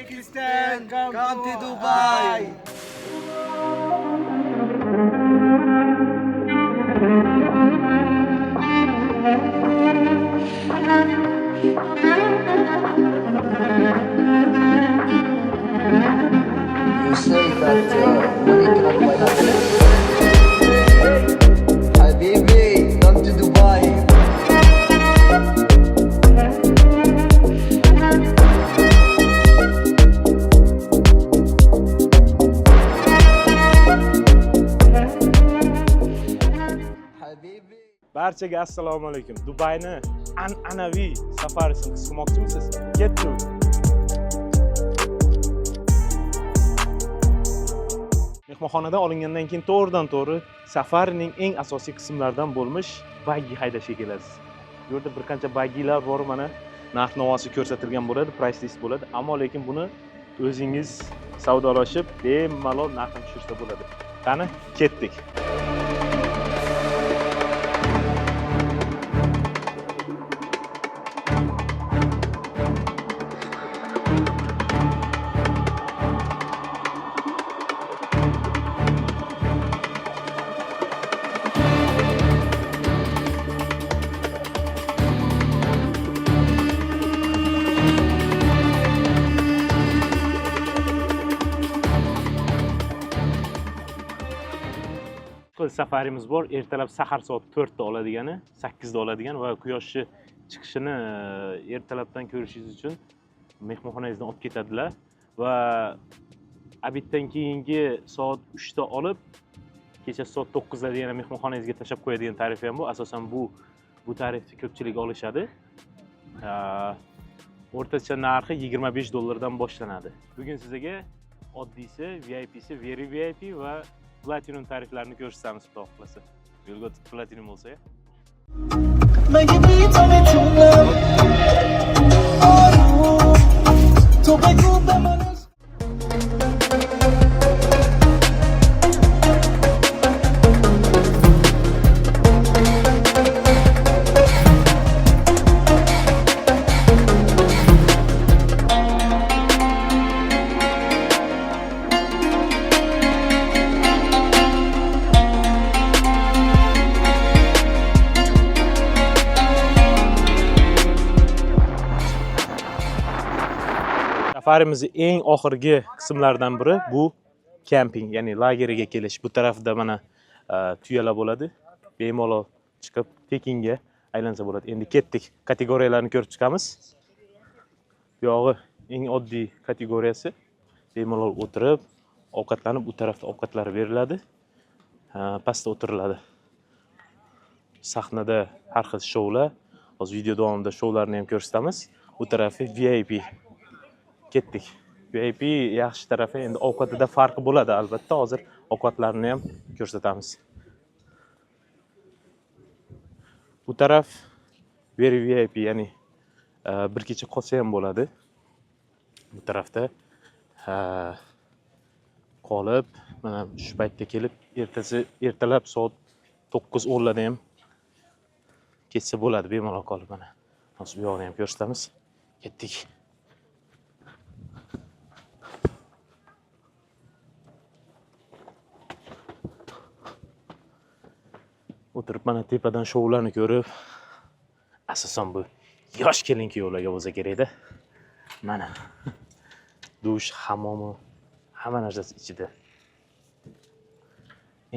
Uzbekistan, come to Dubai. You say that money cannot buy happiness. Habibi, come to Dubai. Habibi. Barchaga assalomu alaykum. Dubayni an'anaviy safarisini his qilmoqchimisiz? Ketdik. Mehmonxonadan olingandan keyin to'g'ridan-to'g'ri safarining eng asosiy qismlaridan bo'lmish baggi haydashga kelasiz. Bu yerda bir qancha baggilar bor, mana narx-navosi ko'rsatilgan bo'ladi, price list bo'ladi, ammo lekin buni o'zingiz savdolashib, bemalol narxini tushirsa bo'ladi. Qani, ketdik. Safarimiz bor. Ertalab sahar soat 4 da oladigani, 8 da oladigan va quyoshni chiqishini ertalabdan ko'rishingiz uchun mehmonxonangizdan olib ketadilar va obeddan keyingi soat 3 da olib kecha soat 9 da yana mehmonxonangizga tashlab qo'yadigan tarif ham bu. Asosan bu tarifni ko'pchilik olishadi. O'rtacha narxi $25 dan boshlanadi. Bugun sizga oddiysi, VIP'si, very VIP va Platinum tariflarini ko'rsatamiz, xudo xohlasa. Yo'lga o'tib Platinum bo'lsa-ya. Safarimizning eng oxirgi qismlaridan biri bu kemping, ya'ni lageriga kelish. Bu tarafda mana tuyalar bo'ladi. Bemalol chiqib tekinga aylansa bo'ladi. Endi ketdik. Kategoriyalarni ko'rib chiqamiz. Bu yog'i eng oddiy kategoriyasi. Bemalol o'tirib, ovqatlanib, bu tarafda ovqatlar beriladi. Pastda o'tiriladi. Sahnada har xil shoular. Hozir video davomida shoularni ham ko'rsatamiz. Bu tarafi VIP. Ketdik. VIP yaxshi tarafi endi ovqatida farqi bo'ladi albatta. Hozir ovqatlarni ham ko'rsatamiz. Bu taraf very VIP, ya'ni bir kecha qolsa ham bo'ladi. Bu tarafda qolib, mana shu paytda kelib, ertalab soat 9-10 larda ham ketsa bo'ladi, bemalol qolib mana. Hozir bu yoqni ham ko'rsatamiz. Ketdik. O'tirib mana tepadan shoularni ko'rib, asosan bu yosh kelin-kuyovlarga bo'lsa kerak-da. Mana dush, hammomi, hamma narsasi ichida.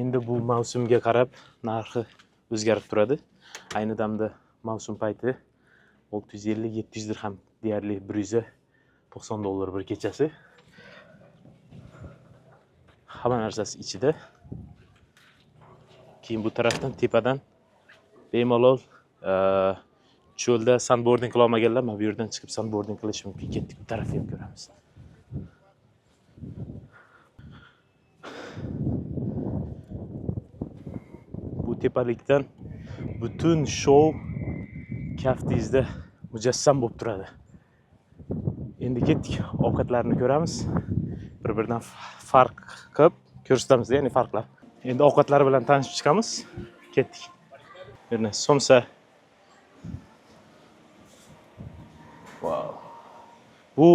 Endi bu mavsumga qarab narxi o'zgarib turadi. Ayni damda mavsum payti 650-700 dirham, deyarli $190 bir kechasi. Hamma narsasi ichida. Keyin bu tarafdan tepadan bemalol cho'lda sandboarding qila olmaganlar mana bu yerdan chiqib sandboarding qilish mumkin. Ketdik, bu tarafni ham ko'ramiz. Bu tepalikdan butun shou kaftingizda mujassam bo'lib turadi. Endi ketdik, ovqatlarni ko'ramiz. Bir-biridan farq qilib ko'rsatamiz, ya'ni farqlar. Endi ovqatlar bilan tanishib chiqamiz. Ketdik. Yana somsa. Wow. Bu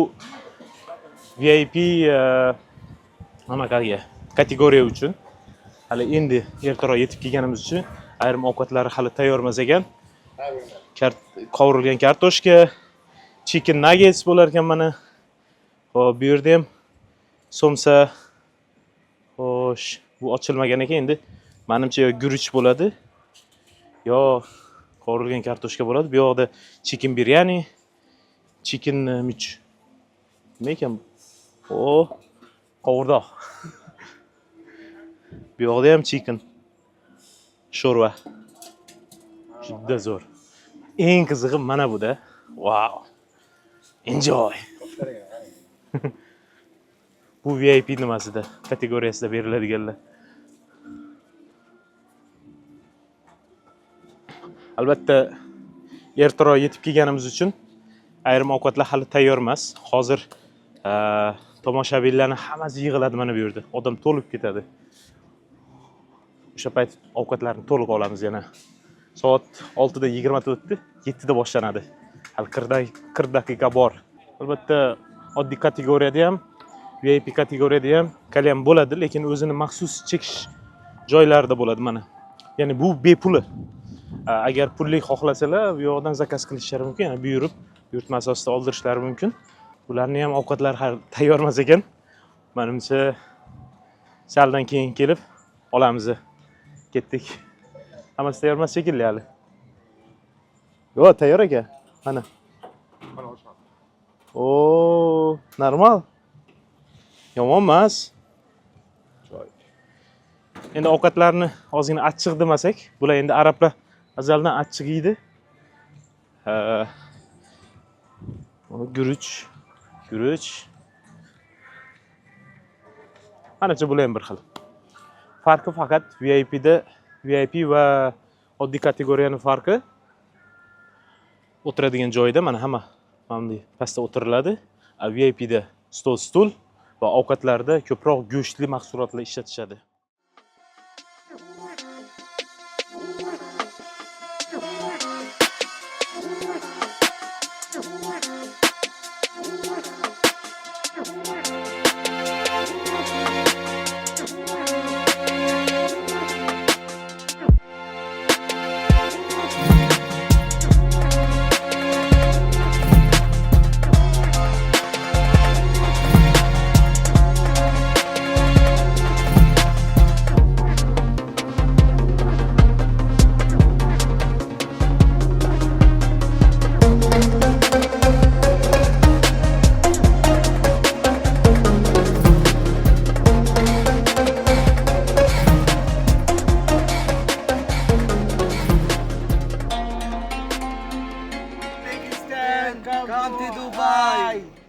VIP anaqaga kategoriya uchun hali endi ertaroq yetib kelganimiz uchun ayrim ovqatlari hali tayyor emas ekan. Qovurilgan kartoshka, chicken nuggets bo'lar ekan mana. Xo'p, bu yerda ham somsa. Xo'sh, bu ochilmagan ekan endi. Menimcha yo guruch bo'ladi, yo qovurilgan kartoshka bo'ladi. Bu yoqda chicken biryani, chicken mich. Nima ekan bu? O, qovurdoq. Bu yoqda ham chicken sho'rva. Juda zo'r. Eng qizig'i mana bu-da. Wow. Enjoy. Bu VIP nimasida, kategoriyasida beriladiganlar. Albatta, ertaroq yetib kelganimiz uchun ayrim ovqatlar hali tayyor emas. Hozir tomoshabinlarning hammasi yig'iladi mana bu yerda. Odam to'lib ketadi. O'sha payt ovqatlarni to'liq olamiz yana. Soat 6:20 o'tdi, 7da boshlanadi. Hali 40 daqiqa bor. Albatta, oddiy kategoriyada ham, VIP kategoriyada ham kalyan bo'ladi, lekin o'zini maxsus chekish joylarida bo'ladi mana. Ya'ni bu bepul. Agar pullik xohlasalar, bu yoqdan zakaz qilishlari mumkin, ya'ni buyurib, buyurtma asosida oldirishlari mumkin. Bularning ham ovqatlari tayyor emas ekan. Menimcha saldan keyin kelib olamiz. Ketdik. Hammasi tayyor emas shekilli hali. Yo'q, tayyor ekan. Mana. O, normal. Yomon emas. Endi ovqatlarni ozgina achchiq demasak, bular endi arablar azaldan achchiq yeydi. Guruch. Anacha bular ham bir xil. Farqi faqat VIP va oddiy kategoriyaning farqi o'tiradigan joyda mana hamma bunday pastda o'tiriladi. VIPda stul va ovqatlarda ko'proq go'shtli mahsulotlar ishlatishadi. Come to Dubai.